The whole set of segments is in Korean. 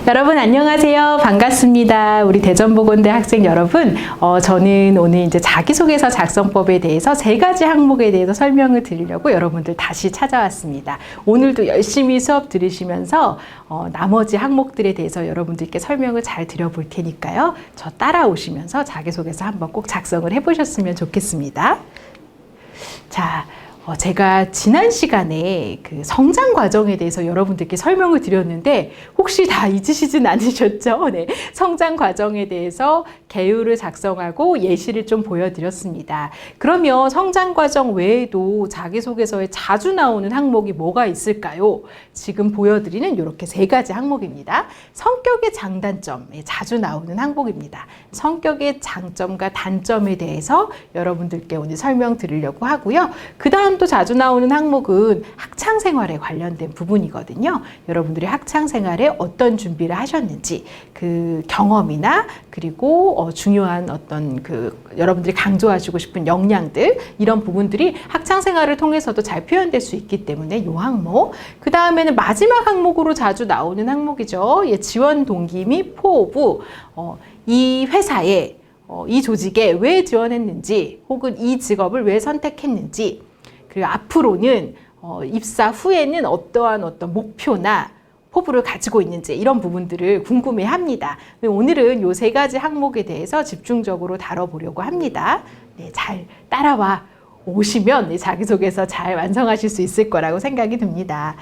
여러분 안녕하세요. 반갑습니다. 우리 대전보건대 학생 여러분, 저는 오늘 이제 자기소개서 작성법에 대해서 3가지 항목에 대해서 설명을 드리려고 여러분들 다시 찾아왔습니다. 오늘도 열심히 수업 들으시면서 나머지 항목들에 대해서 여러분들께 설명을 잘 드려볼 테니까요. 저 따라오시면서 자기소개서 한번 꼭 작성을 해보셨으면 좋겠습니다. 자, 제가 지난 시간에 그 성장 과정에 대해서 여러분들께 설명을 드렸는데 혹시 다 잊으시진 않으셨죠? 네. 성장 과정에 대해서 개요를 작성하고 예시를 좀 보여드렸습니다. 그러면 성장 과정 외에도 자기소개서에 자주 나오는 항목이 뭐가 있을까요? 지금 보여드리는 이렇게 3가지 항목입니다. 성격의 장단점에 자주 나오는 항목입니다. 성격의 장점과 단점에 대해서 여러분들께 오늘 설명드리려고 하고요. 그 다음 또 자주 나오는 항목은 학창생활에 관련된 부분이거든요. 여러분들이 학창생활에 어떤 준비를 하셨는지 그 경험이나 그리고 중요한 어떤 여러분들이 강조하시고 싶은 역량들 이런 부분들이 학창생활을 통해서도 잘 표현될 수 있기 때문에 이 항목. 그 다음에는 마지막 항목으로 자주 나오는 항목이죠. 지원 동기 및 포부. 이 회사에 이 조직에 왜 지원했는지 혹은 이 직업을 왜 선택했는지 그리고 앞으로는 입사 후에는 어떠한 어떤 목표나 포부를 가지고 있는지 이런 부분들을 궁금해합니다. 오늘은 이 3가지 항목에 대해서 집중적으로 다뤄보려고 합니다. 네, 잘 따라와 오시면 자기소개서 잘 완성하실 수 있을 거라고 생각이 듭니다.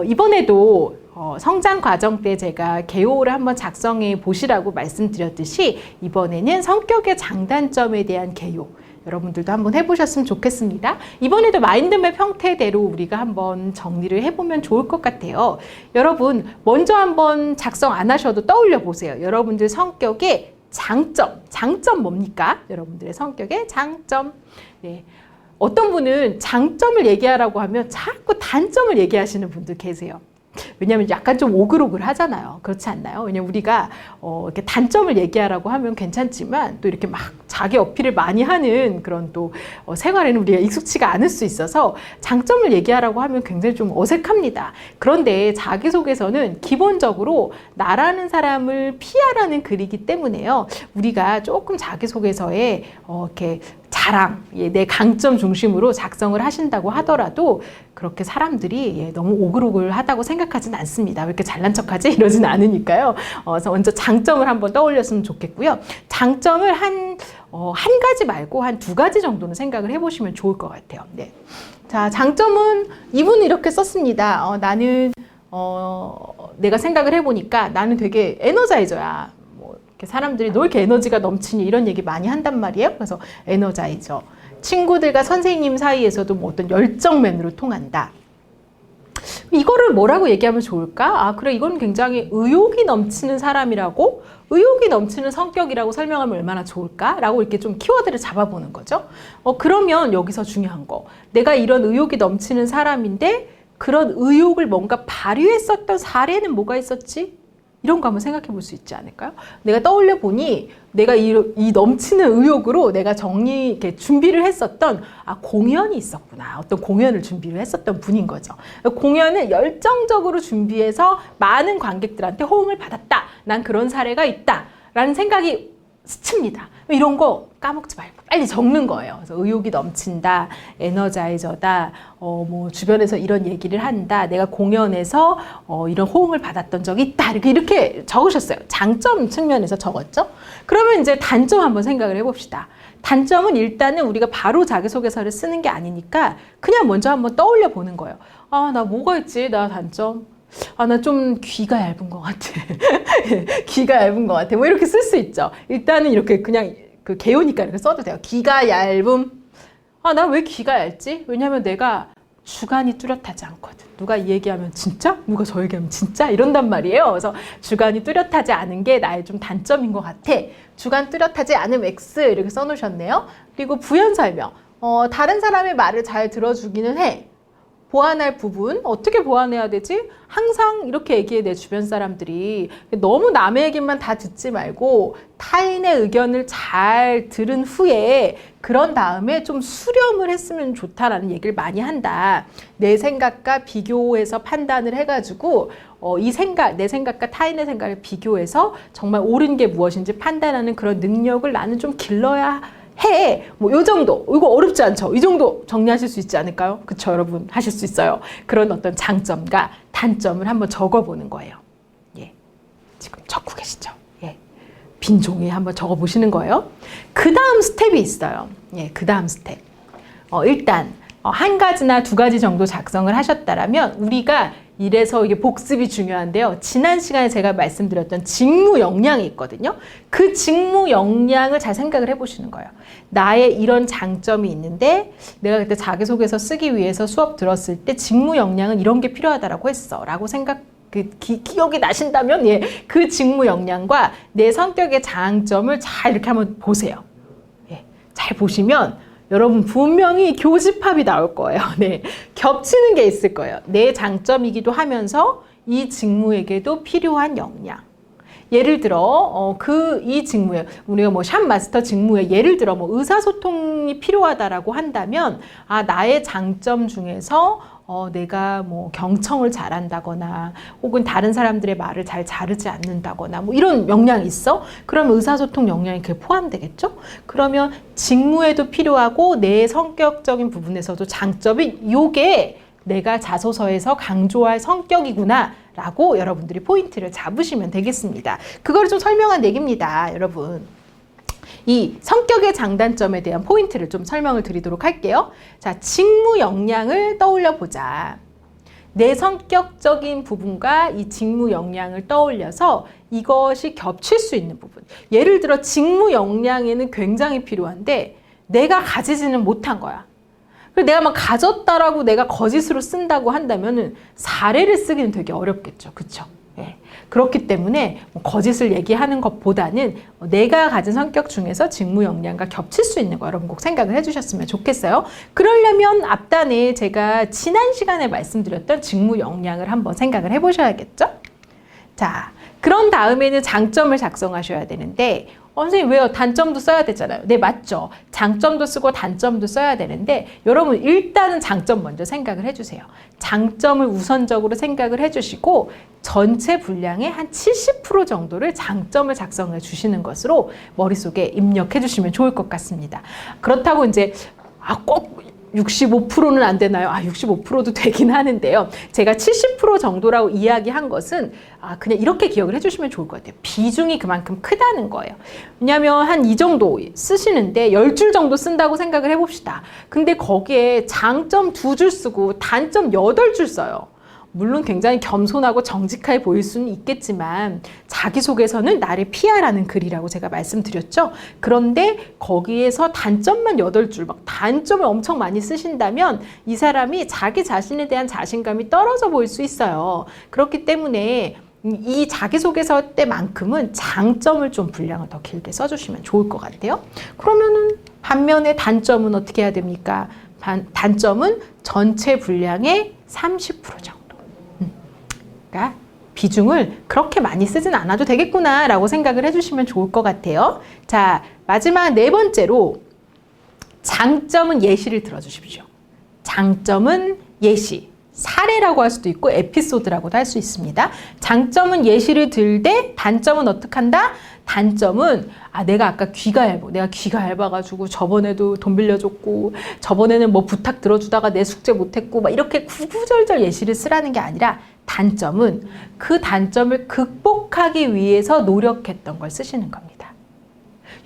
이번에도 성장 과정 때 제가 개요를 한번 작성해 보시라고 말씀드렸듯이 이번에는 성격의 장단점에 대한 개요 여러분들도 한번 해보셨으면 좋겠습니다. 이번에도 마인드맵 형태대로 우리가 한번 정리를 해보면 좋을 것 같아요. 여러분 먼저 한번 작성 안 하셔도 떠올려 보세요. 여러분들 성격의 장점 뭡니까? 여러분들의 성격의 장점. 네. 어떤 분은 장점을 얘기하라고 하면 자꾸 단점을 얘기하시는 분들 계세요. 왜냐하면 약간 좀 오글오글 하잖아요. 그렇지 않나요? 왜냐면 우리가 이렇게 단점을 얘기하라고 하면 괜찮지만 또 이렇게 막 자기 어필을 많이 하는 그런 또 생활에는 우리가 익숙치가 않을 수 있어서 장점을 얘기하라고 하면 굉장히 좀 어색합니다. 그런데 자기소개서는 기본적으로 나라는 사람을 피하라는 글이기 때문에요. 우리가 조금 자기소개서에 이렇게 자랑, 내 강점 중심으로 작성을 하신다고 하더라도 그렇게 사람들이 너무 오글오글하다고 생각하진 않습니다. 왜 이렇게 잘난 척하지? 이러진 않으니까요. 그래서 먼저 장점을 한번 떠올렸으면 좋겠고요. 장점을 한 가지 말고 한 2가지 정도는 생각을 해보시면 좋을 것 같아요. 네. 자, 장점은 이분은 이렇게 썼습니다. 나는 내가 생각을 해보니까 나는 되게 에너자이저야. 사람들이 너 이렇게 에너지가 넘치니 이런 얘기 많이 한단 말이에요. 그래서 에너자이저. 친구들과 선생님 사이에서도 뭐 어떤 열정맨으로 통한다. 이거를 뭐라고 얘기하면 좋을까? 그래, 이건 굉장히 의욕이 넘치는 사람이라고, 의욕이 넘치는 성격이라고 설명하면 얼마나 좋을까? 라고 이렇게 좀 키워드를 잡아보는 거죠. 그러면 여기서 중요한 거. 내가 이런 의욕이 넘치는 사람인데 그런 의욕을 뭔가 발휘했었던 사례는 뭐가 있었지? 이런 거 한번 생각해 볼 수 있지 않을까요? 내가 떠올려 보니 내가 이 넘치는 의욕으로 내가 이렇게 준비를 했었던 공연이 있었구나. 어떤 공연을 준비를 했었던 분인 거죠. 공연을 열정적으로 준비해서 많은 관객들한테 호응을 받았다. 난 그런 사례가 있다. 라는 생각이 스칩니다. 이런 거 까먹지 말고 빨리 적는 거예요. 그래서 의욕이 넘친다, 에너자이저다, 뭐 주변에서 이런 얘기를 한다, 내가 공연에서 이런 호응을 받았던 적이 있다. 이렇게 적으셨어요. 장점 측면에서 적었죠. 그러면 이제 단점 한번 생각을 해봅시다. 단점은 일단은 우리가 바로 자기소개서를 쓰는 게 아니니까 그냥 먼저 한번 떠올려 보는 거예요. 나 뭐가 있지? 나 단점? 나 좀 귀가 얇은 것 같아. 귀가 얇은 것 같아. 뭐 이렇게 쓸 수 있죠. 일단은 이렇게 그냥 개요니까 이렇게 써도 돼요. 귀가 얇음. 나 왜 귀가 얇지? 왜냐면 내가 주관이 뚜렷하지 않거든. 누가 이 얘기하면 진짜? 누가 저 얘기하면 진짜? 이런단 말이에요. 그래서 주관이 뚜렷하지 않은 게 나의 좀 단점인 것 같아. 주관 뚜렷하지 않음 X 이렇게 써놓으셨네요. 그리고 부연 설명. 다른 사람의 말을 잘 들어주기는 해. 보완할 부분, 어떻게 보완해야 되지? 항상 이렇게 얘기해, 내 주변 사람들이. 너무 남의 얘기만 다 듣지 말고 타인의 의견을 잘 들은 후에 그런 다음에 좀 수렴을 했으면 좋다라는 얘기를 많이 한다. 내 생각과 비교해서 판단을 해가지고 내 생각과 타인의 생각을 비교해서 정말 옳은 게 무엇인지 판단하는 그런 능력을 나는 좀 길러야 해. 뭐 요 정도. 이거 어렵지 않죠? 이 정도 정리하실 수 있지 않을까요? 그쵸, 여러분? 하실 수 있어요. 그런 어떤 장점과 단점을 한번 적어보는 거예요. 예. 지금 적고 계시죠? 예. 빈 종이에 한번 적어보시는 거예요. 그 다음 스텝이 있어요. 예. 그 다음 스텝. 일단, 한 가지나 두 가지 정도 작성을 하셨다라면 우리가 이래서 이게 복습이 중요한데요. 지난 시간에 제가 말씀드렸던 직무 역량이 있거든요. 그 직무 역량을 잘 생각을 해보시는 거예요. 나의 이런 장점이 있는데 내가 그때 자기소개서 쓰기 위해서 수업 들었을 때 직무 역량은 이런 게 필요하다라고 했어 라고 기억이 나신다면 예, 그 직무 역량과 내 성격의 장점을 잘 이렇게 한번 보세요. 예, 잘 보시면 여러분 분명히 교집합이 나올 거예요. 네, 겹치는 게 있을 거예요. 내 장점이기도 하면서 이 직무에게도 필요한 역량. 예를 들어 이 직무에 우리가 뭐 샵 마스터 직무에 예를 들어 뭐 의사소통이 필요하다라고 한다면 나의 장점 중에서 내가 뭐 경청을 잘한다거나 혹은 다른 사람들의 말을 잘 자르지 않는다거나 뭐 이런 역량이 있어? 그럼 의사소통 역량이 그게 포함되겠죠? 그러면 직무에도 필요하고 내 성격적인 부분에서도 장점이 요게 내가 자소서에서 강조할 성격이구나 라고 여러분들이 포인트를 잡으시면 되겠습니다. 그걸 좀 설명한 얘기입니다, 여러분. 이 성격의 장단점에 대한 포인트를 좀 설명을 드리도록 할게요. 자, 직무 역량을 떠올려 보자. 내 성격적인 부분과 이 직무 역량을 떠올려서 이것이 겹칠 수 있는 부분. 예를 들어 직무 역량에는 굉장히 필요한데 내가 가지지는 못한 거야. 그리고 내가 막 가졌다라고 내가 거짓으로 쓴다고 한다면은 사례를 쓰기는 되게 어렵겠죠. 그쵸? 예. 그렇기 때문에 거짓을 얘기하는 것보다는 내가 가진 성격 중에서 직무 역량과 겹칠 수 있는 거 여러분 꼭 생각을 해주셨으면 좋겠어요. 그러려면 앞단에 제가 지난 시간에 말씀드렸던 직무 역량을 한번 생각을 해보셔야겠죠? 자, 그런 다음에는 장점을 작성하셔야 되는데 선생님 왜요? 단점도 써야 되잖아요. 네, 맞죠. 장점도 쓰고 단점도 써야 되는데 여러분 일단은 장점 먼저 생각을 해주세요. 장점을 우선적으로 생각을 해주시고 전체 분량의 한 70% 정도를 장점을 작성해 주시는 것으로 머릿속에 입력해 주시면 좋을 것 같습니다. 그렇다고 이제 꼭 65%는 안 되나요? 65%도 되긴 하는데요. 제가 70% 정도라고 이야기한 것은 그냥 이렇게 기억을 해주시면 좋을 것 같아요. 비중이 그만큼 크다는 거예요. 왜냐하면 한 이 정도 쓰시는데 10줄 정도 쓴다고 생각을 해봅시다. 근데 거기에 장점 2줄 쓰고 단점 8줄 써요. 물론 굉장히 겸손하고 정직하게 보일 수는 있겠지만 자기소개서는 나를 피하라는 글이라고 제가 말씀드렸죠. 그런데 거기에서 단점만 8줄 막 단점을 엄청 많이 쓰신다면 이 사람이 자기 자신에 대한 자신감이 떨어져 보일 수 있어요. 그렇기 때문에 이 자기소개서 때만큼은 장점을 좀 분량을 더 길게 써주시면 좋을 것 같아요. 그러면은 반면에 단점은 어떻게 해야 됩니까? 단점은 전체 분량의 30% 정도. 그러니까 비중을 그렇게 많이 쓰진 않아도 되겠구나 라고 생각을 해주시면 좋을 것 같아요. 자, 마지막 네 번째로 장점은 예시를 들어주십시오. 장점은 예시, 사례라고 할 수도 있고 에피소드라고도 할 수 있습니다. 장점은 예시를 들되 단점은 어떻게 한다? 단점은 내가 아까 귀가 얇아가지고 저번에도 돈 빌려줬고 저번에는 뭐 부탁 들어주다가 내 숙제 못했고 막 이렇게 구구절절 예시를 쓰라는 게 아니라 단점은 그 단점을 극복하기 위해서 노력했던 걸 쓰시는 겁니다.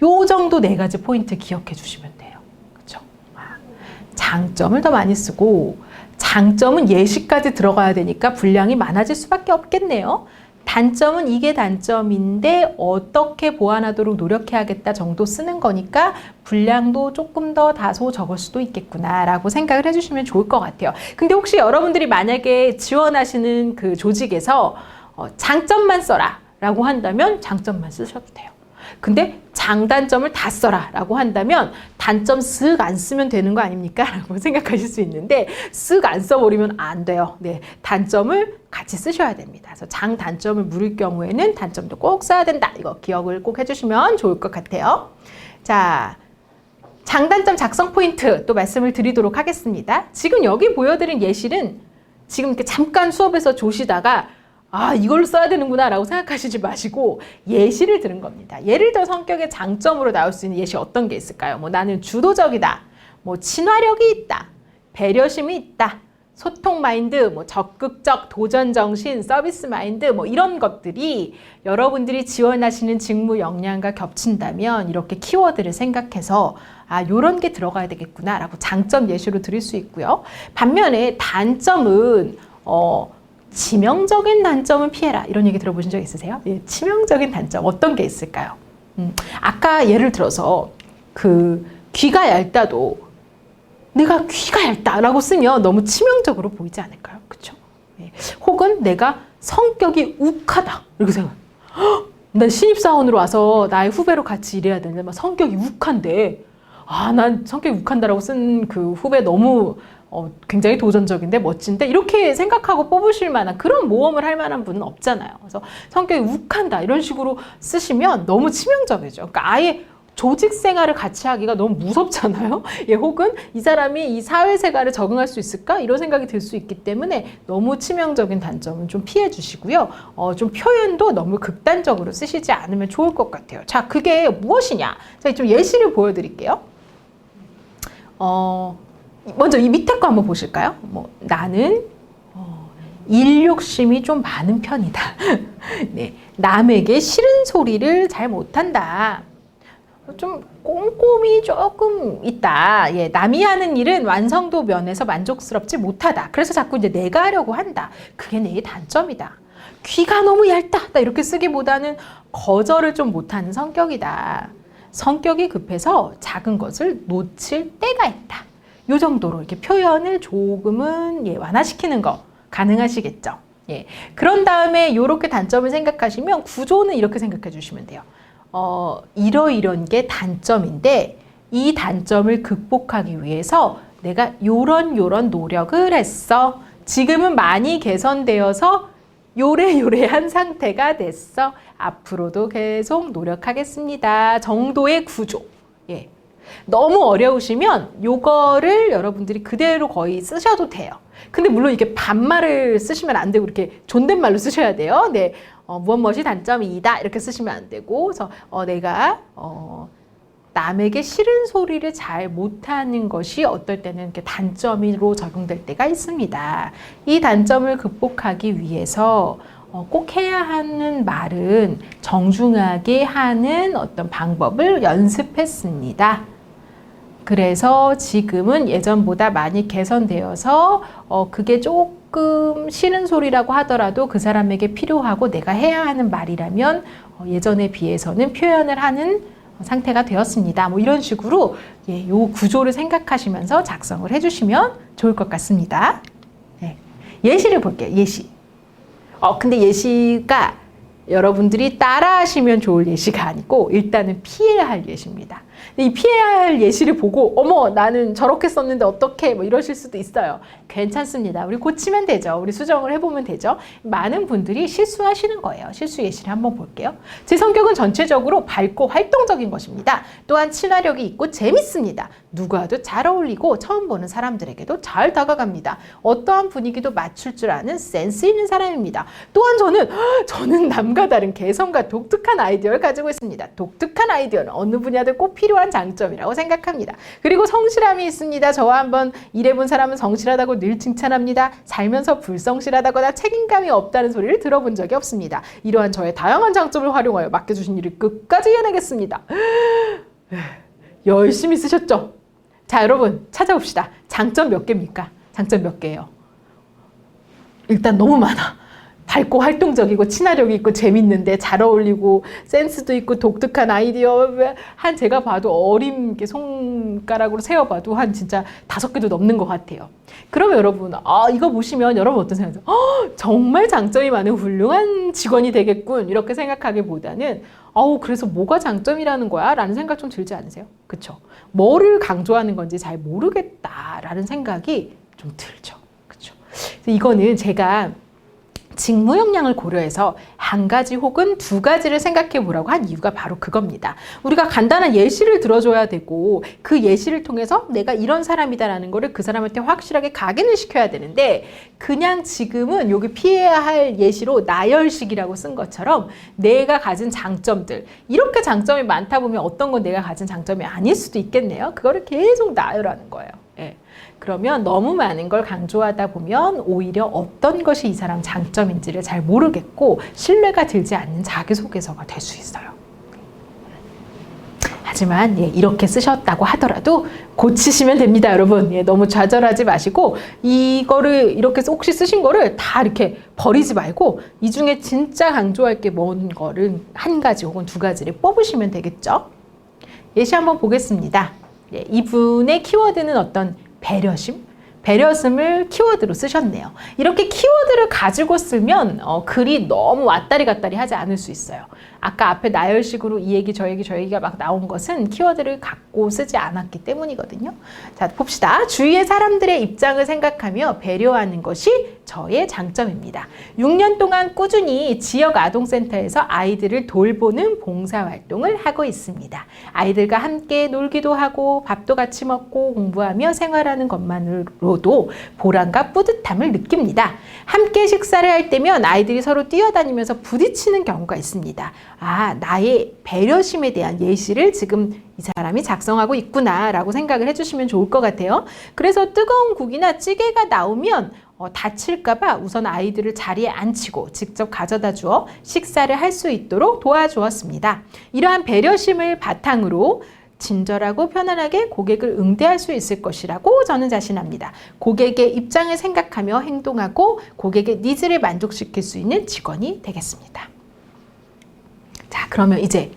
요 정도 네 가지 포인트 기억해 주시면 돼요. 그렇죠? 장점을 더 많이 쓰고 장점은 예시까지 들어가야 되니까 분량이 많아질 수밖에 없겠네요. 단점은 이게 단점인데 어떻게 보완하도록 노력해야겠다 정도 쓰는 거니까 분량도 조금 더 다소 적을 수도 있겠구나 라고 생각을 해주시면 좋을 것 같아요. 근데 혹시 여러분들이 만약에 지원하시는 그 조직에서 장점만 써라 라고 한다면 장점만 쓰셔도 돼요. 근데 장단점을 다 써라 라고 한다면 단점 쓱 안 쓰면 되는 거 아닙니까? 라고 생각하실 수 있는데 쓱 안 써버리면 안 돼요. 네, 단점을 같이 쓰셔야 됩니다. 그래서 장단점을 물을 경우에는 단점도 꼭 써야 된다. 이거 기억을 꼭 해주시면 좋을 것 같아요. 자, 장단점 작성 포인트 또 말씀을 드리도록 하겠습니다. 지금 여기 보여드린 예시는 지금 이렇게 잠깐 수업에서 조시다가 이걸로 써야 되는구나 라고 생각하시지 마시고 예시를 들은 겁니다. 예를 들어 성격의 장점으로 나올 수 있는 예시 어떤 게 있을까요? 뭐 나는 주도적이다, 뭐 친화력이 있다, 배려심이 있다, 소통 마인드, 뭐 적극적 도전 정신, 서비스 마인드, 뭐 이런 것들이 여러분들이 지원하시는 직무 역량과 겹친다면 이렇게 키워드를 생각해서 요런 게 들어가야 되겠구나 라고 장점 예시로 드릴 수 있고요. 반면에 단점은 치명적인 단점은 피해라. 이런 얘기 들어보신 적 있으세요? 예, 치명적인 단점 어떤 게 있을까요? 아까 예를 들어서 귀가 얇다도 내가 귀가 얇다라고 쓰면 너무 치명적으로 보이지 않을까요? 그렇죠? 예. 혹은 내가 성격이 욱하다 이렇게 생각. 난 신입사원으로 와서 나의 후배로 같이 일해야 되는데 막 성격이 욱한데 난 성격이 욱한다라고 쓴 그 후배 너무 굉장히 도전적인데 멋진데 이렇게 생각하고 뽑으실 만한 그런 모험을 할 만한 분은 없잖아요. 그래서 성격이 욱한다 이런 식으로 쓰시면 너무 치명적이죠. 그러니까 아예 조직 생활을 같이 하기가 너무 무섭잖아요. 예, 혹은 이 사람이 이 사회생활에 적응할 수 있을까? 이런 생각이 들 수 있기 때문에 너무 치명적인 단점은 좀 피해 주시고요. 좀 표현도 너무 극단적으로 쓰시지 않으면 좋을 것 같아요. 자, 그게 무엇이냐? 자, 좀 예시를 보여드릴게요. 먼저 이 밑에 거 한번 보실까요? 나는 일 욕심이 좀 많은 편이다. 네, 남에게 싫은 소리를 잘 못한다. 좀 꼼꼼히 조금 있다. 예, 남이 하는 일은 완성도 면에서 만족스럽지 못하다. 그래서 자꾸 이제 내가 하려고 한다. 그게 내 단점이다. 귀가 너무 얇다. 이렇게 쓰기보다는 거절을 좀 못하는 성격이다. 성격이 급해서 작은 것을 놓칠 때가 있다. 요 정도로 이렇게 표현을 조금은 완화시키는 거 가능하시겠죠. 예. 그런 다음에 이렇게 단점을 생각하시면 구조는 이렇게 생각해 주시면 돼요. 이런 게 단점인데 이 단점을 극복하기 위해서 내가 요런 노력을 했어. 지금은 많이 개선되어서 요래요래한 상태가 됐어. 앞으로도 계속 노력하겠습니다. 정도의 구조. 예. 너무 어려우시면 요거를 여러분들이 그대로 거의 쓰셔도 돼요. 근데 물론 이게 반말을 쓰시면 안 되고 이렇게 존댓말로 쓰셔야 돼요. 네. 무엇이 단점이다 이렇게 쓰시면 안 되고 그래서 내가 남에게 싫은 소리를 잘 못하는 것이 어떨 때는 이렇게 단점으로 적용될 때가 있습니다. 이 단점을 극복하기 위해서 꼭 해야 하는 말은 정중하게 하는 어떤 방법을 연습했습니다. 그래서 지금은 예전보다 많이 개선되어서 그게 조금 싫은 소리라고 하더라도 그 사람에게 필요하고 내가 해야 하는 말이라면 예전에 비해서는 표현을 하는 상태가 되었습니다. 뭐 이런 식으로 요 구조를 생각하시면서 작성을 해주시면 좋을 것 같습니다. 네. 예시를 볼게요. 예시. 근데 예시가 여러분들이 따라 하시면 좋을 예시가 아니고 일단은 피해야 할 예시입니다. 이 피해야 할 예시를 보고 어머 나는 저렇게 썼는데 어떡해 뭐 이러실 수도 있어요. 괜찮습니다. 우리 고치면 되죠. 우리 수정을 해보면 되죠. 많은 분들이 실수하시는 거예요. 실수 예시를 한번 볼게요. 제 성격은 전체적으로 밝고 활동적인 것입니다. 또한 친화력이 있고 재밌습니다. 누구와도 잘 어울리고 처음 보는 사람들에게도 잘 다가갑니다. 어떠한 분위기도 맞출 줄 아는 센스 있는 사람입니다. 또한 저는 남과 다른 개성과 독특한 아이디어를 가지고 있습니다. 독특한 아이디어는 어느 분야든 꼭 필요한 장점이라고 생각합니다. 그리고 성실함이 있습니다. 저와 한번 일해본 사람은 성실하다고 늘 칭찬합니다. 살면서 불성실하다거나 책임감이 없다는 소리를 들어본 적이 없습니다. 이러한 저의 다양한 장점을 활용하여 맡겨주신 일을 끝까지 해내겠습니다. 열심히 쓰셨죠? 자, 여러분 찾아봅시다. 장점 몇 개입니까? 장점 몇 개예요? 일단 너무 많아. 밝고 활동적이고 친화력이 있고 재밌는데 잘 어울리고 센스도 있고 독특한 아이디어 한 제가 봐도 어린 손가락으로 세어봐도 한 진짜 5개도 넘는 것 같아요. 그러면 여러분 이거 보시면 여러분 어떤 생각이세요? 정말 장점이 많은 훌륭한 직원이 되겠군 이렇게 생각하기보다는 그래서 뭐가 장점이라는 거야? 라는 생각 좀 들지 않으세요? 그쵸? 뭐를 강조하는 건지 잘 모르겠다라는 생각이 좀 들죠. 그쵸? 이거는 제가 직무 역량을 고려해서 한 가지 혹은 두 가지를 생각해 보라고 한 이유가 바로 그겁니다. 우리가 간단한 예시를 들어줘야 되고 그 예시를 통해서 내가 이런 사람이다라는 거를 그 사람한테 확실하게 각인을 시켜야 되는데 그냥 지금은 여기 피해야 할 예시로 나열식이라고 쓴 것처럼 내가 가진 장점들 이렇게 장점이 많다 보면 어떤 건 내가 가진 장점이 아닐 수도 있겠네요. 그거를 계속 나열하는 거예요. 예. 그러면 너무 많은 걸 강조하다 보면 오히려 어떤 것이 이 사람 장점인지를 잘 모르겠고 신뢰가 들지 않는 자기소개서가 될 수 있어요. 하지만 이렇게 쓰셨다고 하더라도 고치시면 됩니다, 여러분. 너무 좌절하지 마시고 이거를 이렇게 혹시 쓰신 거를 다 이렇게 버리지 말고 이 중에 진짜 강조할 게 뭔 거를 한 가지 혹은 두 가지를 뽑으시면 되겠죠. 예시 한번 보겠습니다. 이분의 키워드는 어떤 배려심을 키워드로 쓰셨네요. 이렇게 키워드를 가지고 쓰면 글이 너무 왔다리 갔다리 하지 않을 수 있어요. 아까 앞에 나열식으로 이 얘기 저 얘기가 막 나온 것은 키워드를 갖고 쓰지 않았기 때문이거든요. 자, 봅시다. 주위의 사람들의 입장을 생각하며 배려하는 것이 저의 장점입니다. 6년 동안 꾸준히 지역 아동센터에서 아이들을 돌보는 봉사활동을 하고 있습니다. 아이들과 함께 놀기도 하고 밥도 같이 먹고 공부하며 생활하는 것만으로도 보람과 뿌듯함을 느낍니다. 함께 식사를 할 때면 아이들이 서로 뛰어다니면서 부딪히는 경우가 있습니다. 나의 배려심에 대한 예시를 지금 이 사람이 작성하고 있구나 라고 생각을 해주시면 좋을 것 같아요. 그래서 뜨거운 국이나 찌개가 나오면 다칠까봐 우선 아이들을 자리에 앉히고 직접 가져다 주어 식사를 할 수 있도록 도와주었습니다. 이러한 배려심을 바탕으로 친절하고 편안하게 고객을 응대할 수 있을 것이라고 저는 자신합니다. 고객의 입장을 생각하며 행동하고 고객의 니즈를 만족시킬 수 있는 직원이 되겠습니다. 자, 그러면 이제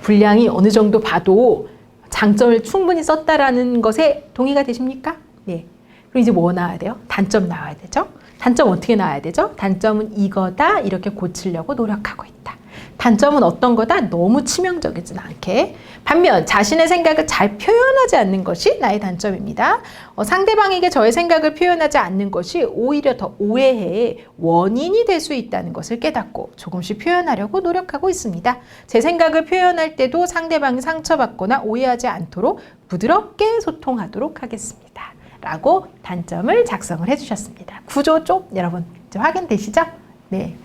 분량이 어느 정도 봐도 장점을 충분히 썼다라는 것에 동의가 되십니까? 네. 그럼 이제 뭐 나와야 돼요? 단점 나와야 되죠? 단점 어떻게 나와야 되죠? 단점은 이거다. 이렇게 고치려고 노력하고 있다. 단점은 어떤 거다? 너무 치명적이진 않게. 반면 자신의 생각을 잘 표현하지 않는 것이 나의 단점입니다. 상대방에게 저의 생각을 표현하지 않는 것이 오히려 더 오해의 원인이 될 수 있다는 것을 깨닫고 조금씩 표현하려고 노력하고 있습니다. 제 생각을 표현할 때도 상대방이 상처받거나 오해하지 않도록 부드럽게 소통하도록 하겠습니다. 라고 단점을 작성을 해주셨습니다. 구조 좀 여러분 확인되시죠? 네.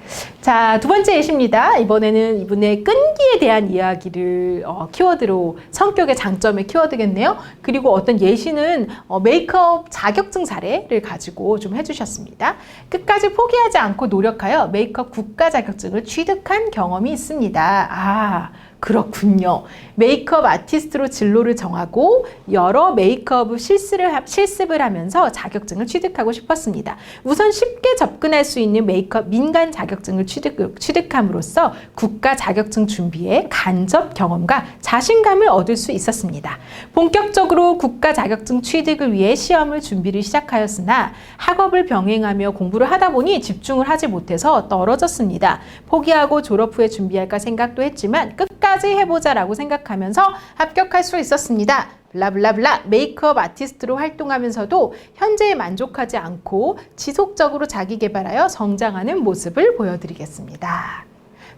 자, 두 번째 예시입니다. 이번에는 이분의 끈기에 대한 이야기를 키워드로 성격의 장점의 키워드겠네요. 그리고 어떤 예시는 메이크업 자격증 사례를 가지고 좀 해주셨습니다. 끝까지 포기하지 않고 노력하여 메이크업 국가 자격증을 취득한 경험이 있습니다. 그렇군요. 메이크업 아티스트로 진로를 정하고 여러 메이크업 실습을 하면서 자격증을 취득하고 싶었습니다. 우선 쉽게 접근할 수 있는 메이크업 민간 자격증을 취득함으로써 국가 자격증 준비에 간접 경험과 자신감을 얻을 수 있었습니다. 본격적으로 국가 자격증 취득을 위해 시험을 준비를 시작하였으나 학업을 병행하며 공부를 하다 보니 집중을 하지 못해서 떨어졌습니다. 포기하고 졸업 후에 준비할까 생각도 했지만 끝까지 해보자라고 생각하면서 합격할 수 있었습니다. 블라블라블라. 메이크업 아티스트로 활동하면서도 현재에 만족하지 않고 지속적으로 자기 개발하여 성장하는 모습을 보여드리겠습니다.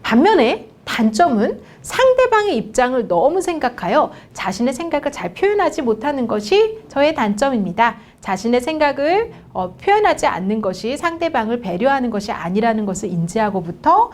반면에 단점은 상대방의 입장을 너무 생각하여 자신의 생각을 잘 표현하지 못하는 것이 저의 단점입니다. 자신의 생각을 표현하지 않는 것이 상대방을 배려하는 것이 아니라는 것을 인지하고부터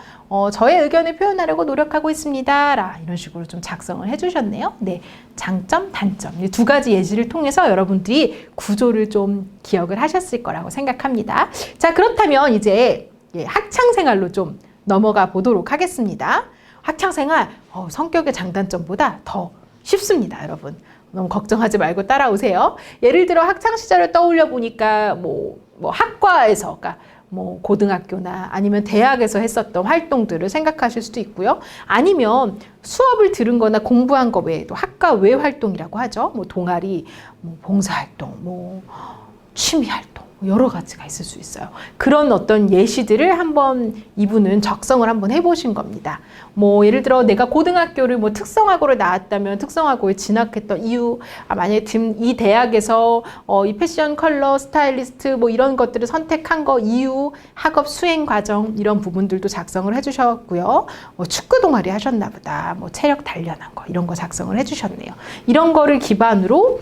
저의 의견을 표현하려고 노력하고 있습니다. 이런 식으로 좀 작성을 해주셨네요. 네, 장점, 단점 이 두 가지 예시를 통해서 여러분들이 구조를 좀 기억을 하셨을 거라고 생각합니다. 자, 그렇다면 이제 학창생활로 좀 넘어가 보도록 하겠습니다. 학창생활 성격의 장단점보다 더 쉽습니다, 여러분. 너무 걱정하지 말고 따라오세요. 예를 들어 학창 시절을 떠올려 보니까 뭐 학과에서, 그러니까 뭐 고등학교나 아니면 대학에서 했었던 활동들을 생각하실 수도 있고요. 아니면 수업을 들은 거나 공부한 거 외에도 학과 외 활동이라고 하죠. 뭐 동아리, 뭐 봉사활동, 뭐 취미활동 여러 가지가 있을 수 있어요. 그런 어떤 예시들을 한번 이분은 적성을 한번 해보신 겁니다. 뭐 예를 들어 내가 고등학교를 뭐 특성화고를 나왔다면 특성화고에 진학했던 이유, 만약에 이 대학에서 이 패션 컬러 스타일리스트 뭐 이런 것들을 선택한 거 이유, 학업 수행 과정 이런 부분들도 작성을 해주셨고요. 축구 동아리 하셨나 보다. 뭐 체력 단련한 거 이런 거 작성을 해주셨네요. 이런 거를 기반으로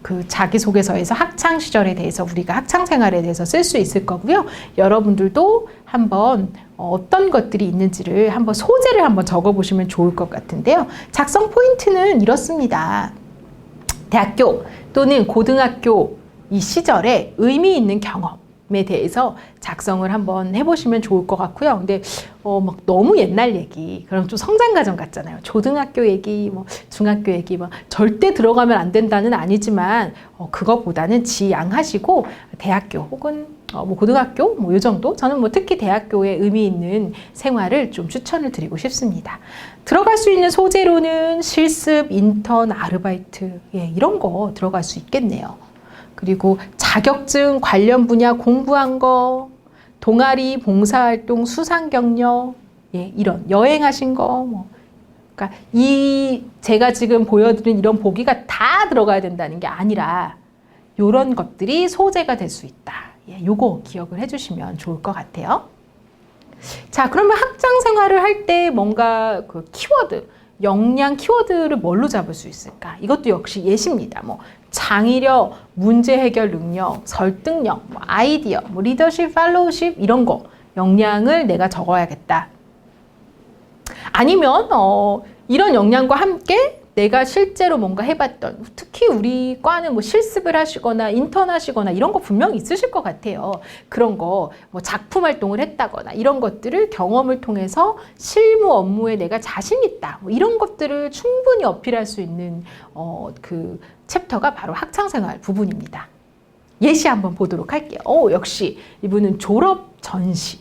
그 자기소개서에서 학창 시절에 대해서 우리가 학창 생활에 대해서 쓸 수 있을 거고요. 여러분들도 한번 어떤 것들이 있는지를 한번 소재를 한번 적어보시면 좋을 것 같은데요. 작성 포인트는 이렇습니다. 대학교 또는 고등학교 이 시절에 의미 있는 경험에 대해서 작성을 한번 해보시면 좋을 것 같고요. 근데 막 너무 옛날 얘기, 그럼 좀 성장 과정 같잖아요. 초등학교 얘기, 뭐 중학교 얘기, 막 절대 들어가면 안 된다는 아니지만 그거보다는 지양하시고 대학교 혹은 뭐 고등학교 뭐 이 정도. 저는 뭐 특히 대학교에 의미 있는 생활을 좀 추천을 드리고 싶습니다. 들어갈 수 있는 소재로는 실습, 인턴, 아르바이트 이런 거 들어갈 수 있겠네요. 그리고 자격증 관련 분야 공부한 거, 동아리, 봉사활동, 수상 경력, 이런 여행하신 거, 뭐, 그러니까 제가 지금 보여드린 이런 보기가 다 들어가야 된다는 게 아니라 이런 것들이 소재가 될 수 있다. 요거 기억을 해주시면 좋을 것 같아요. 자, 그러면 학창 생활을 할 때 뭔가 그 키워드, 역량 키워드를 뭘로 잡을 수 있을까? 이것도 역시 예시입니다. 뭐 창의력, 문제 해결 능력, 설득력, 뭐 아이디어, 뭐 리더십, 팔로우십 이런 거 역량을 내가 적어야겠다. 아니면 이런 역량과 함께 내가 실제로 뭔가 해봤던, 특히 우리 과는 뭐 실습을 하시거나 인턴 하시거나 이런 거 분명히 있으실 것 같아요. 그런 거 뭐 작품 활동을 했다거나 이런 것들을 경험을 통해서 실무 업무에 내가 자신 있다. 뭐 이런 것들을 충분히 어필할 수 있는 그 챕터가 바로 학창생활 부분입니다. 예시 한번 보도록 할게요. 역시 이분은 졸업 전시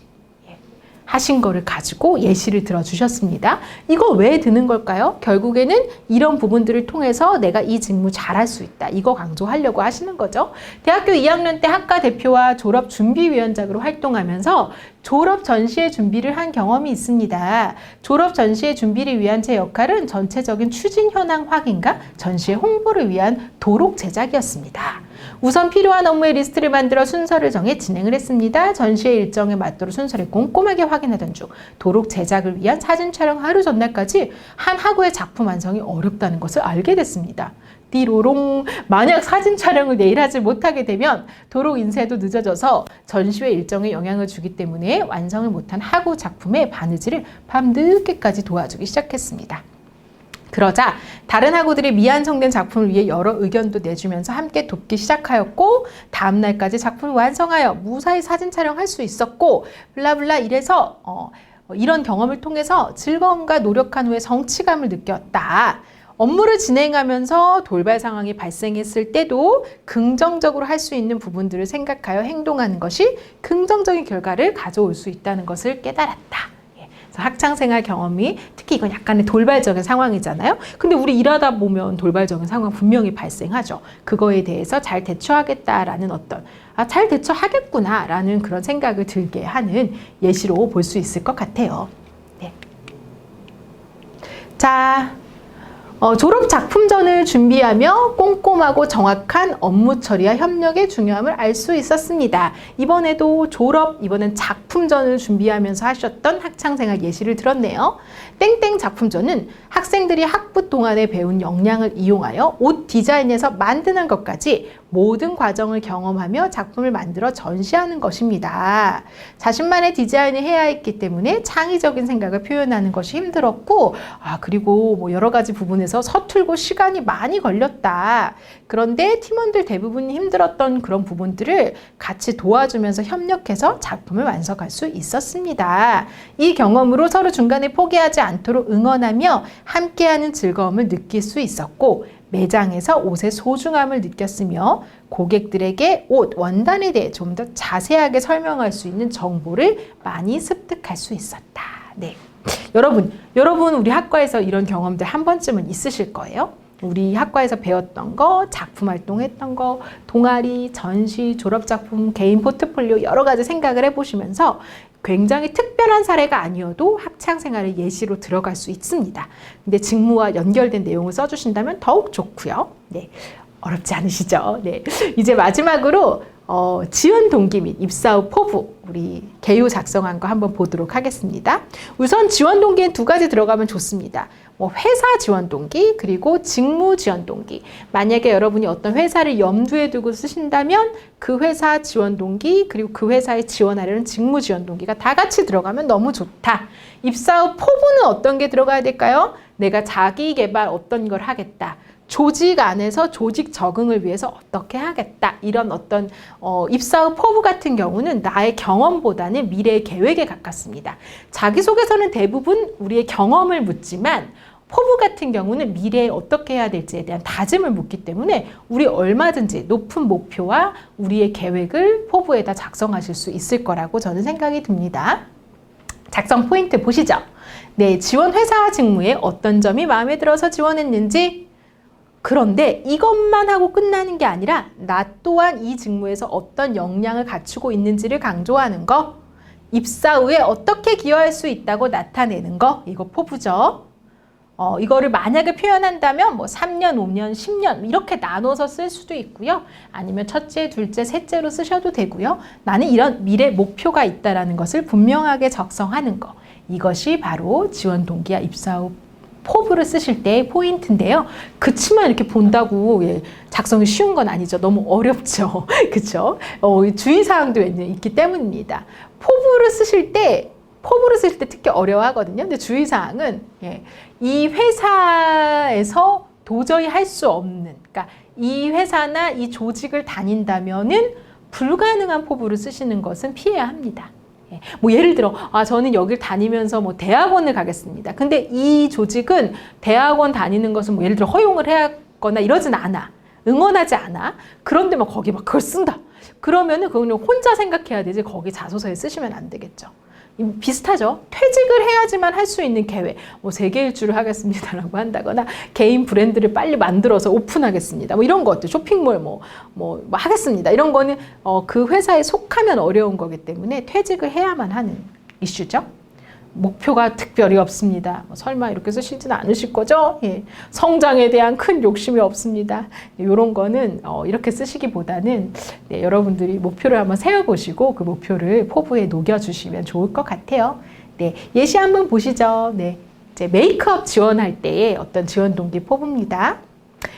하신 거를 가지고 예시를 들어주셨습니다. 이거 왜 드는 걸까요? 결국에는 이런 부분들을 통해서 내가 이 직무 잘할 수 있다. 이거 강조하려고 하시는 거죠. 대학교 2학년 때 학과 대표와 졸업 준비위원장으로 활동하면서 졸업 전시회 준비를 한 경험이 있습니다. 졸업 전시회 준비를 위한 제 역할은 전체적인 추진 현황 확인과 전시회 홍보를 위한 도록 제작이었습니다. 우선 필요한 업무의 리스트를 만들어 순서를 정해 진행을 했습니다. 전시회 일정에 맞도록 순서를 꼼꼼하게 확인하던 중 도록 제작을 위한 사진 촬영 하루 전날까지 한 학우의 작품 완성이 어렵다는 것을 알게 됐습니다. 띠로롱. 만약 사진 촬영을 내일 하지 못하게 되면 도록 인쇄도 늦어져서 전시회 일정에 영향을 주기 때문에 완성을 못한 학우 작품의 바느질을 밤늦게까지 도와주기 시작했습니다. 그러자 다른 학우들이 미완성된 작품을 위해 여러 의견도 내주면서 함께 돕기 시작하였고 다음 날까지 작품을 완성하여 무사히 사진 촬영할 수 있었고 블라블라 이래서 이런 경험을 통해서 즐거움과 노력한 후에 성취감을 느꼈다. 업무를 진행하면서 돌발 상황이 발생했을 때도 긍정적으로 할 수 있는 부분들을 생각하여 행동하는 것이 긍정적인 결과를 가져올 수 있다는 것을 깨달았다. 학창생활 경험이 특히 이건 약간의 돌발적인 상황이잖아요. 근데 우리 일하다 보면 돌발적인 상황 분명히 발생하죠. 그거에 대해서 잘 대처하겠다라는 잘 대처하겠구나라는 그런 생각을 들게 하는 예시로 볼 수 있을 것 같아요. 네. 자, 졸업 작품전을 준비하며 꼼꼼하고 정확한 업무 처리와 협력의 중요함을 알 수 있었습니다. 이번에도 이번엔 작품전을 준비하면서 하셨던 학창생활 예시를 들었네요. 땡땡 작품전은 학생들이 학부 동안에 배운 역량을 이용하여 옷 디자인에서 만드는 것까지 모든 과정을 경험하며 작품을 만들어 전시하는 것입니다. 자신만의 디자인을 해야 했기 때문에 창의적인 생각을 표현하는 것이 힘들었고 그리고 뭐 여러 가지 부분에서 서툴고 시간이 많이 걸렸다. 그런데 팀원들 대부분이 힘들었던 그런 부분들을 같이 도와주면서 협력해서 작품을 완성할 수 있었습니다. 이 경험으로 서로 중간에 포기하지 않도록 응원하며 함께하는 즐거움을 느낄 수 있었고 매장에서 옷의 소중함을 느꼈으며 고객들에게 옷 원단에 대해 좀 더 자세하게 설명할 수 있는 정보를 많이 습득할 수 있었다. 네. 여러분 우리 학과에서 이런 경험들 한 번쯤은 있으실 거예요. 우리 학과에서 배웠던 거, 작품 활동했던 거, 동아리, 전시, 졸업작품, 개인 포트폴리오 여러 가지 생각을 해보시면서 굉장히 특별한 사례가 아니어도 학창생활의 예시로 들어갈 수 있습니다. 근데 직무와 연결된 내용을 써주신다면 더욱 좋고요. 네, 어렵지 않으시죠? 네, 이제 마지막으로 지원 동기 및 입사 후 포부, 우리 개요 작성한 거 한번 보도록 하겠습니다. 우선 지원 동기엔 두 가지 들어가면 좋습니다. 회사 지원 동기, 그리고 직무 지원 동기. 만약에 여러분이 어떤 회사를 염두에 두고 쓰신다면 그 회사 지원 동기, 그리고 그 회사에 지원하려는 직무 지원 동기가 다 같이 들어가면 너무 좋다. 입사 후 포부는 어떤 게 들어가야 될까요? 내가 자기 개발 어떤 걸 하겠다. 조직 안에서 조직 적응을 위해서 어떻게 하겠다. 이런 어떤 입사 후 포부 같은 경우는 나의 경험보다는 미래의 계획에 가깝습니다. 자기소개서는 대부분 우리의 경험을 묻지만 포부 같은 경우는 미래에 어떻게 해야 될지에 대한 다짐을 묻기 때문에 우리 얼마든지 높은 목표와 우리의 계획을 포부에다 작성하실 수 있을 거라고 저는 생각이 듭니다. 작성 포인트 보시죠. 네, 지원 회사 직무에 어떤 점이 마음에 들어서 지원했는지, 그런데 이것만 하고 끝나는 게 아니라 나 또한 이 직무에서 어떤 역량을 갖추고 있는지를 강조하는 거, 입사 후에 어떻게 기여할 수 있다고 나타내는 거, 이거 포부죠. 이거를 만약에 표현한다면 3년, 5년, 10년 이렇게 나눠서 쓸 수도 있고요. 아니면 첫째, 둘째, 셋째로 쓰셔도 되고요. 나는 이런 미래 목표가 있다는 것을 분명하게 작성하는 거. 이것이 바로 지원 동기와 입사 후 포부를 쓰실 때의 포인트인데요. 그치만 이렇게 본다고 작성이 쉬운 건 아니죠. 너무 어렵죠. 그렇죠? 주의사항도 있기 때문입니다. 포부를 쓰실 때 특히 어려워하거든요. 근데 주의사항은 이 회사에서 도저히 할 수 없는, 그러니까 이 회사나 이 조직을 다닌다면은 불가능한 포부를 쓰시는 것은 피해야 합니다. 예를 들어 저는 여길 다니면서 대학원을 가겠습니다. 근데 이 조직은 대학원 다니는 것은 예를 들어 허용을 해야거나 이러진 않아. 응원하지 않아. 그런데 거기 그걸 쓴다. 그러면은 그건 혼자 생각해야 되지 거기 자소서에 쓰시면 안 되겠죠. 비슷하죠. 퇴직을 해야지만 할 수 있는 계획. 세계 일주를 하겠습니다라고 한다거나 개인 브랜드를 빨리 만들어서 오픈하겠습니다. 이런 것들, 쇼핑몰 하겠습니다. 이런 거는 그 회사에 속하면 어려운 거기 때문에 퇴직을 해야만 하는 이슈죠. 목표가 특별히 없습니다. 설마 이렇게 쓰시지는 않으실 거죠? 성장에 대한 큰 욕심이 없습니다. 이런 거는 이렇게 쓰시기보다는 여러분들이 목표를 한번 세워보시고 그 목표를 포부에 녹여주시면 좋을 것 같아요. 예시 한번 보시죠. 이제 메이크업 지원할 때의 어떤 지원 동기 포부입니다.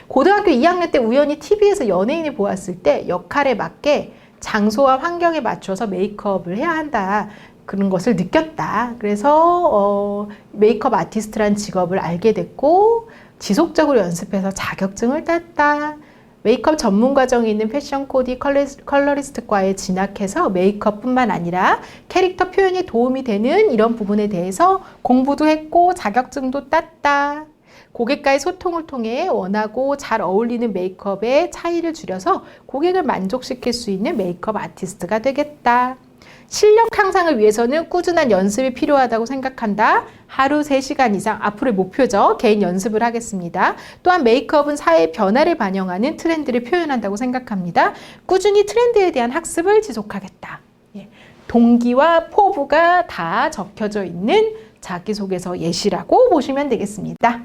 고등학교 2학년 때 우연히 TV에서 연예인을 보았을 때 역할에 맞게 장소와 환경에 맞춰서 메이크업을 해야 한다. 그런 것을 느꼈다. 그래서 메이크업 아티스트란 직업을 알게 됐고 지속적으로 연습해서 자격증을 땄다. 메이크업 전문 과정이 있는 패션 코디 컬러리스트과에 진학해서 메이크업뿐만 아니라 캐릭터 표현에 도움이 되는 이런 부분에 대해서 공부도 했고 자격증도 땄다. 고객과의 소통을 통해 원하고 잘 어울리는 메이크업의 차이를 줄여서 고객을 만족시킬 수 있는 메이크업 아티스트가 되겠다. 실력 향상을 위해서는 꾸준한 연습이 필요하다고 생각한다. 하루 3시간 이상, 앞으로의 목표죠. 개인 연습을 하겠습니다. 또한 메이크업은 사회의 변화를 반영하는 트렌드를 표현한다고 생각합니다. 꾸준히 트렌드에 대한 학습을 지속하겠다. 동기와 포부가 다 적혀져 있는 자기소개서 예시라고 보시면 되겠습니다.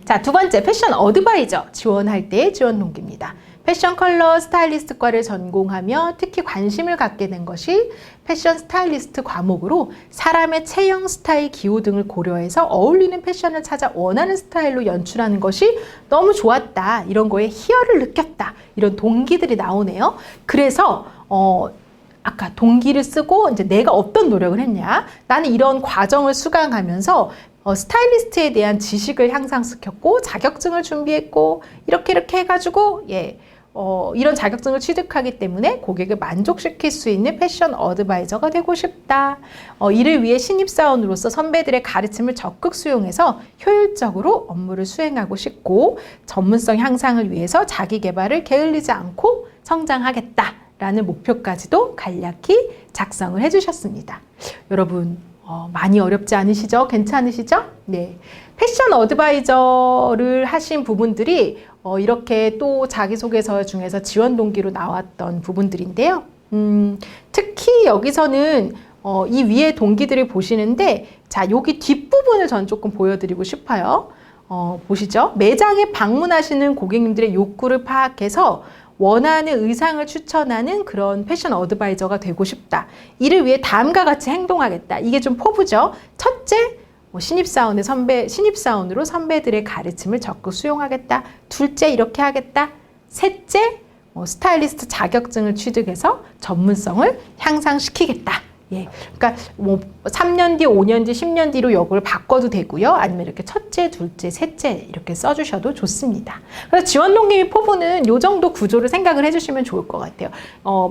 자, 두 번째, 패션 어드바이저 지원할 때의 지원 동기입니다. 패션 컬러 스타일리스트과를 전공하며 특히 관심을 갖게 된 것이 패션 스타일리스트 과목으로 사람의 체형, 스타일, 기호 등을 고려해서 어울리는 패션을 찾아 원하는 스타일로 연출하는 것이 너무 좋았다. 이런 거에 희열을 느꼈다. 이런 동기들이 나오네요. 그래서 아까 동기를 쓰고 이제 내가 어떤 노력을 했냐. 나는 이런 과정을 수강하면서 스타일리스트에 대한 지식을 향상시켰고 자격증을 준비했고 이렇게 해가지고 이런 자격증을 취득하기 때문에 고객을 만족시킬 수 있는 패션 어드바이저가 되고 싶다. 이를 위해 신입사원으로서 선배들의 가르침을 적극 수용해서 효율적으로 업무를 수행하고 싶고 전문성 향상을 위해서 자기 개발을 게을리지 않고 성장하겠다라는 목표까지도 간략히 작성을 해주셨습니다. 여러분 많이 어렵지 않으시죠? 괜찮으시죠? 네. 패션 어드바이저를 하신 부분들이 이렇게 또 자기소개서 중에서 지원 동기로 나왔던 부분들인데요. 특히 여기서는 이 위에 동기들을 보시는데, 자, 여기 뒷부분을 전 조금 보여드리고 싶어요. 보시죠. 매장에 방문하시는 고객님들의 욕구를 파악해서 원하는 의상을 추천하는 그런 패션 어드바이저가 되고 싶다. 이를 위해 다음과 같이 행동하겠다. 이게 좀 포부죠. 첫째, 신입사원으로 선배들의 가르침을 적극 수용하겠다. 둘째, 이렇게 하겠다. 셋째, 스타일리스트 자격증을 취득해서 전문성을 향상시키겠다. 예, 그러니까 3년 뒤, 5년 뒤, 10년 뒤로 요걸 바꿔도 되고요. 아니면 이렇게 첫째, 둘째, 셋째 이렇게 써주셔도 좋습니다. 그래서 지원 동기 및 포부는 요 정도 구조를 생각을 해주시면 좋을 것 같아요.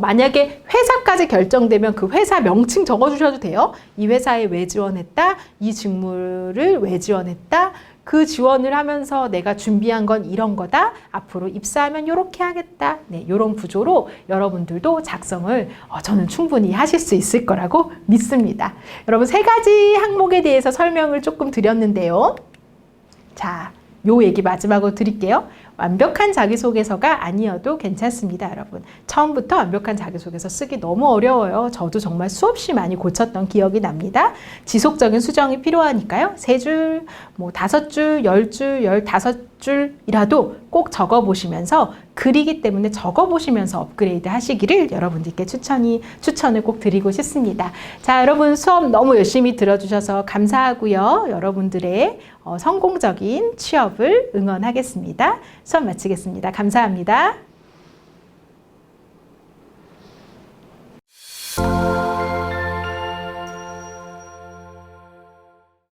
만약에 회사까지 결정되면 그 회사 명칭 적어주셔도 돼요. 이 회사에 왜 지원했다, 이 직무를 왜 지원했다, 그 지원을 하면서 내가 준비한 건 이런 거다. 앞으로 입사하면 이렇게 하겠다. 네, 이런 구조로 여러분들도 작성을 저는 충분히 하실 수 있을 거라고 믿습니다. 여러분, 3가지 항목에 대해서 설명을 조금 드렸는데요. 자, 요 얘기 마지막으로 드릴게요. 완벽한 자기소개서가 아니어도 괜찮습니다, 여러분. 처음부터 완벽한 자기소개서 쓰기 너무 어려워요. 저도 정말 수없이 많이 고쳤던 기억이 납니다. 지속적인 수정이 필요하니까요. 3줄, 5줄, 10줄, 15줄이라도 꼭 적어보시면서, 글이기 때문에 적어보시면서 업그레이드 하시기를 여러분들께 추천을 꼭 드리고 싶습니다. 자, 여러분 수업 너무 열심히 들어주셔서 감사하고요. 여러분들의 성공적인 취업을 응원하겠습니다. 수업 마치겠습니다. 감사합니다.